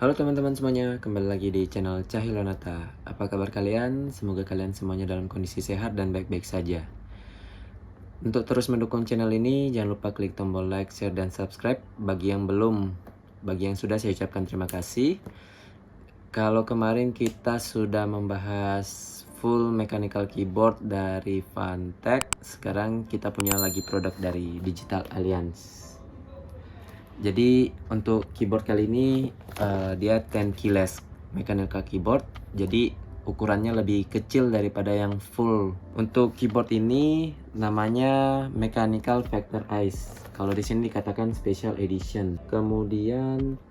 Halo teman-teman semuanya, kembali lagi di channel Cahilonata. Apa kabar kalian? Semoga kalian semuanya dalam kondisi sehat dan baik-baik saja. Untuk terus mendukung channel ini, jangan lupa klik tombol like, share, dan subscribe. Bagi yang belum, bagi yang sudah, saya ucapkan terima kasih. Kalau kemarin kita sudah membahas full mechanical keyboard dari Fantech, sekarang kita punya lagi produk dari Digital Alliance. Jadi untuk keyboard kali ini dia 10 keyless mechanical keyboard. Jadi ukurannya lebih kecil daripada yang full. Untuk keyboard ini namanya Mechanical Factor Ice. Kalau di sini dikatakan special edition. Kemudian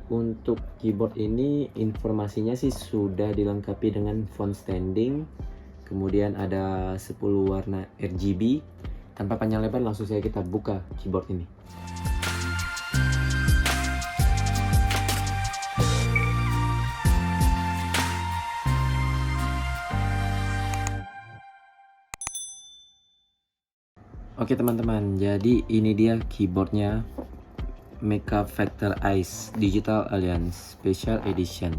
untuk keyboard ini informasinya sih sudah dilengkapi dengan font standing. Kemudian ada 10 warna RGB. Tanpa panjang lebar langsung saja kita buka keyboard ini. Oke teman-teman, jadi ini dia keyboardnya Makeup Factor Ice Digital Alliance Special Edition.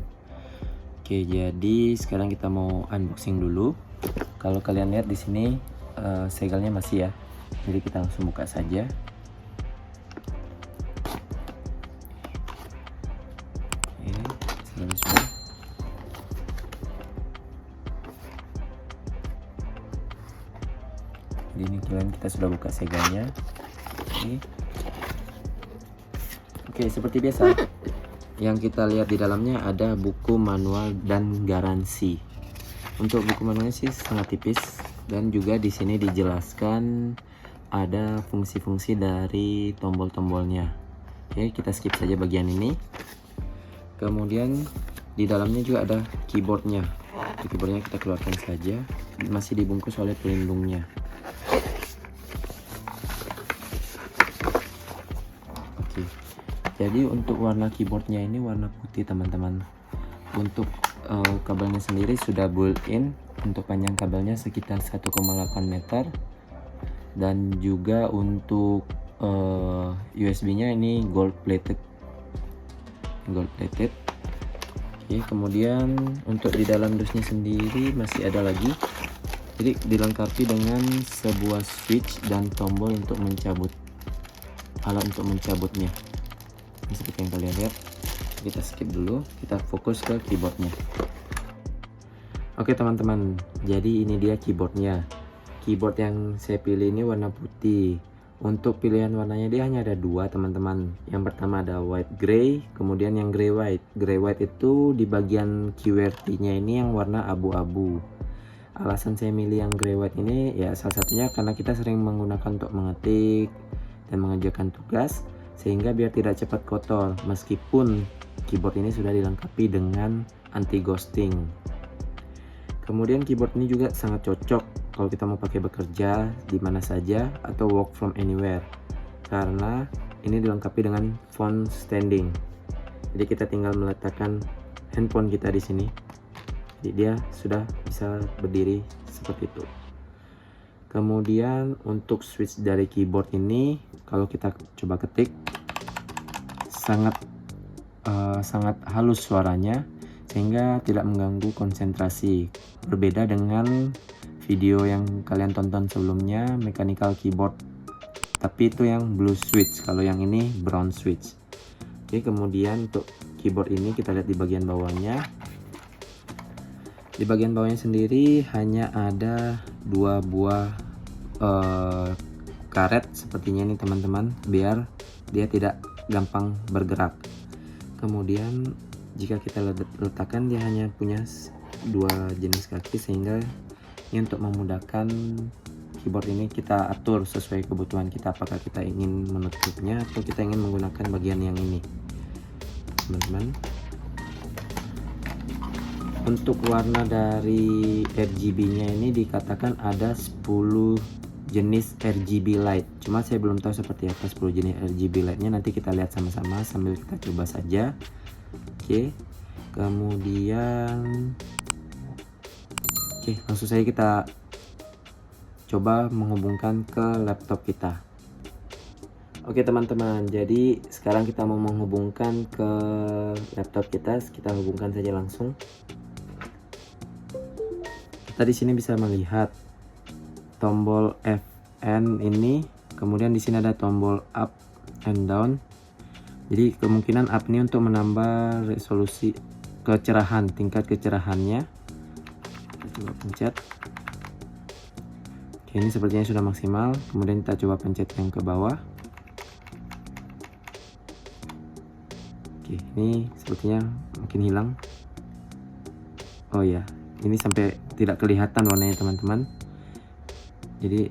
Oke, jadi sekarang kita mau unboxing dulu. Kalau kalian lihat di sini segelnya masih ya, jadi kita langsung buka saja. Oke, segelnya sudah. Jadi ini kalian kita sudah buka segelnya. Oke, seperti biasa yang kita lihat di dalamnya ada buku manual dan garansi. Untuk buku manualnya sih sangat tipis, dan juga di sini dijelaskan ada fungsi-fungsi dari tombol-tombolnya. Oke, kita skip saja bagian ini. Kemudian di dalamnya juga ada keyboardnya. Keyboardnya kita keluarkan saja, masih dibungkus oleh pelindungnya. Jadi untuk warna keyboardnya ini warna putih teman-teman. Untuk kabelnya sendiri sudah built-in. Untuk panjang kabelnya sekitar 1,8 meter. Dan juga untuk USB-nya ini gold plated. Oke, kemudian untuk di dalam dusnya sendiri masih ada lagi. Jadi dilengkapi dengan sebuah switch dan tombol untuk mencabut, alat untuk mencabutnya. Seperti yang kalian lihat. Kita skip dulu, kita fokus ke keyboardnya. Oke teman-teman, jadi ini dia keyboardnya. Keyboard yang saya pilih ini warna putih. Untuk pilihan warnanya dia hanya ada dua teman-teman. Yang pertama ada white gray, kemudian yang gray white. Gray white itu di bagian QWERTY nya ini yang warna abu-abu. Alasan saya milih yang gray white ini ya salah satunya karena kita sering menggunakan untuk mengetik dan mengerjakan tugas, sehingga biar tidak cepat kotor, meskipun keyboard ini sudah dilengkapi dengan anti ghosting. Kemudian keyboard ini juga sangat cocok kalau kita mau pakai bekerja di mana saja atau work from anywhere, karena ini dilengkapi dengan font standing. Jadi kita tinggal meletakkan handphone kita di sini, jadi dia sudah bisa berdiri seperti itu. Kemudian untuk switch dari keyboard ini, kalau kita coba ketik, sangat halus suaranya sehingga tidak mengganggu konsentrasi. Berbeda dengan video yang kalian tonton sebelumnya, mechanical keyboard, tapi itu yang blue switch, kalau yang ini brown switch. Oke, kemudian untuk keyboard ini kita lihat di bagian bawahnya. Di bagian bawahnya sendiri hanya ada dua buah karet sepertinya ini teman-teman, biar dia tidak gampang bergerak. Kemudian jika kita letakkan, dia hanya punya dua jenis kaki, sehingga ini untuk memudahkan keyboard ini kita atur sesuai kebutuhan kita, apakah kita ingin menutupnya atau kita ingin menggunakan bagian yang ini teman-teman. Untuk warna dari RGB-nya ini dikatakan ada 10 jenis RGB light. Cuma saya belum tahu seperti apa 10 jenis RGB light-nya. Nanti kita lihat sama-sama sambil kita coba saja. Oke. Kemudian langsung saja kita coba menghubungkan ke laptop kita. Oke teman-teman, jadi sekarang kita mau menghubungkan ke laptop kita hubungkan saja langsung. Kita di sini bisa melihat tombol Fn ini, kemudian di sini ada tombol up and down. Jadi kemungkinan up ini untuk menambah resolusi kecerahan, tingkat kecerahannya. Kita coba pencet. Oke, ini sepertinya sudah maksimal. Kemudian kita coba pencet yang ke bawah. Oke, ini sepertinya makin hilang. Oh ya, ini sampai tidak kelihatan warnanya teman-teman. Jadi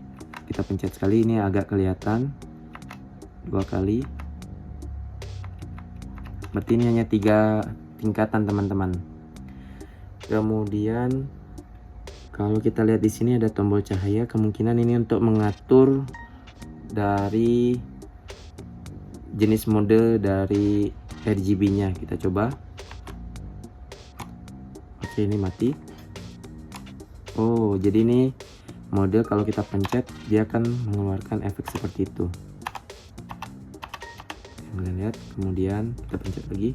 kita pencet sekali, ini agak kelihatan. 2 kali. Berarti ini hanya 3 tingkatan teman-teman. Kemudian kalau kita lihat di sini ada tombol cahaya, kemungkinan ini untuk mengatur dari jenis mode dari RGB-nya. Kita coba. Oke, ini mati. Oh, jadi ini mode kalau kita pencet dia akan mengeluarkan efek seperti itu. Kalian lihat, kemudian kita pencet lagi.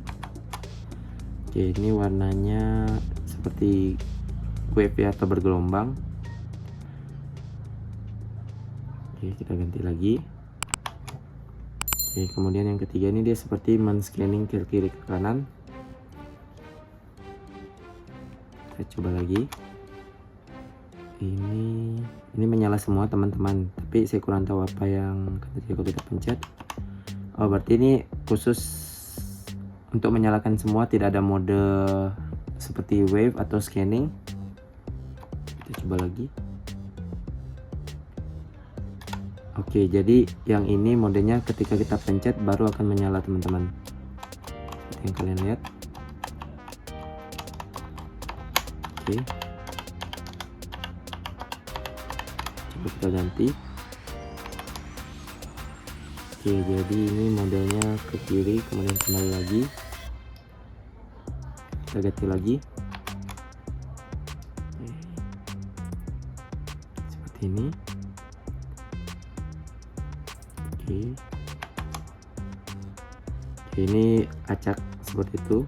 Oke, ini warnanya seperti wave ya, atau bergelombang. Oke, kita ganti lagi. Oke, kemudian yang ketiga ini dia seperti men-scanning ke kiri ke kanan. Kita coba lagi. Ini menyala semua teman-teman, tapi saya kurang tahu apa yang kalau kita pencet. Oh, berarti ini khusus untuk menyalakan semua, tidak ada mode seperti wave atau scanning. Kita coba lagi. Oke, jadi yang ini modenya ketika kita pencet baru akan menyala teman-teman, seperti yang kalian lihat. Oke, coba kita ganti. Oke, jadi ini modelnya ke kiri, kemudian kembali lagi. Kita ganti lagi. Oke, seperti ini. Oke, ini acak seperti itu.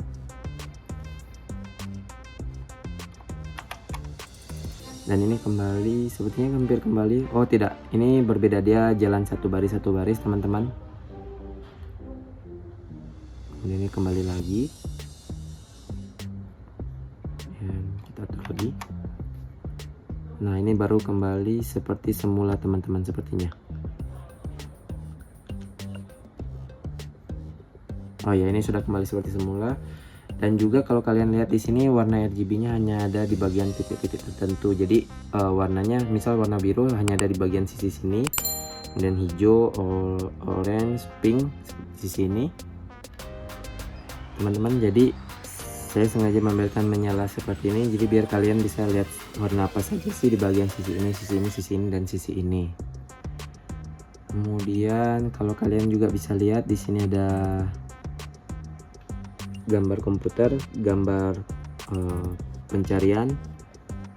Dan ini kembali, sepertinya hampir kembali. Oh tidak, ini berbeda, dia jalan satu baris teman-teman. Kemudian ini kembali lagi. Dan kita atur lagi. Nah, ini baru kembali seperti semula teman-teman, sepertinya. Oh ya, ini sudah kembali seperti semula. Dan juga kalau kalian lihat di sini warna RGB-nya hanya ada di bagian titik-titik tertentu. Jadi warnanya, misal warna biru hanya ada di bagian sisi sini, kemudian hijau, orange, pink di sini. Teman-teman, jadi saya sengaja memberikan menyala seperti ini, jadi biar kalian bisa lihat warna apa saja sih di bagian sisi ini, sisi ini, sisi ini, dan sisi ini. Kemudian kalau kalian juga bisa lihat di sini ada gambar komputer, gambar pencarian,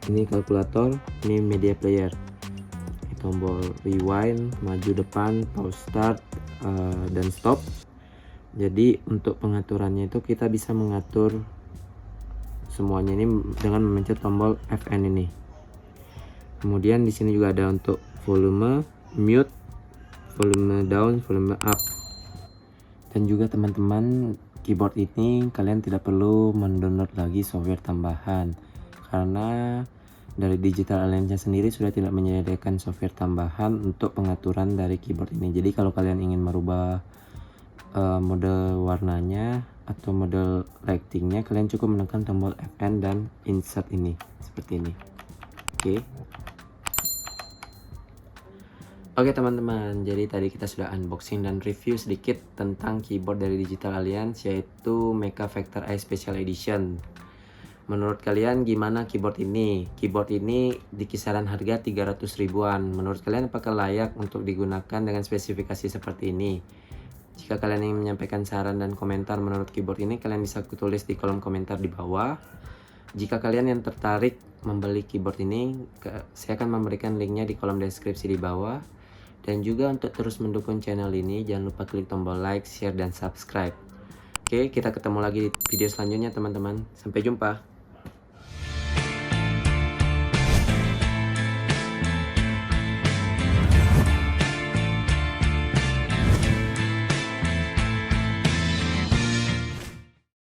ini kalkulator, ini media player, ini tombol rewind, maju depan, pause start, dan stop. Jadi untuk pengaturannya itu kita bisa mengatur semuanya ini dengan memencet tombol Fn ini. Kemudian di sini juga ada untuk volume, mute, volume down, volume up. Dan juga teman-teman, keyboard ini kalian tidak perlu mendownload lagi software tambahan, karena dari Digital Alliance sendiri sudah tidak menyediakan software tambahan untuk pengaturan dari keyboard ini. Jadi kalau kalian ingin merubah mode warnanya atau mode lightingnya, kalian cukup menekan tombol Fn dan insert ini seperti ini. Oke teman-teman, jadi tadi kita sudah unboxing dan review sedikit tentang keyboard dari Digital Alliance, yaitu Mecha Vector Eye Special Edition. Menurut kalian gimana keyboard ini? Keyboard ini di kisaran harga 300 ribuan. Menurut kalian apakah layak untuk digunakan dengan spesifikasi seperti ini? Jika kalian ingin menyampaikan saran dan komentar menurut keyboard ini, kalian bisa tulis di kolom komentar di bawah. Jika kalian yang tertarik membeli keyboard ini, saya akan memberikan linknya di kolom deskripsi di bawah. Dan juga untuk terus mendukung channel ini, jangan lupa klik tombol like, share, dan subscribe. Oke, kita ketemu lagi di video selanjutnya teman-teman. Sampai jumpa.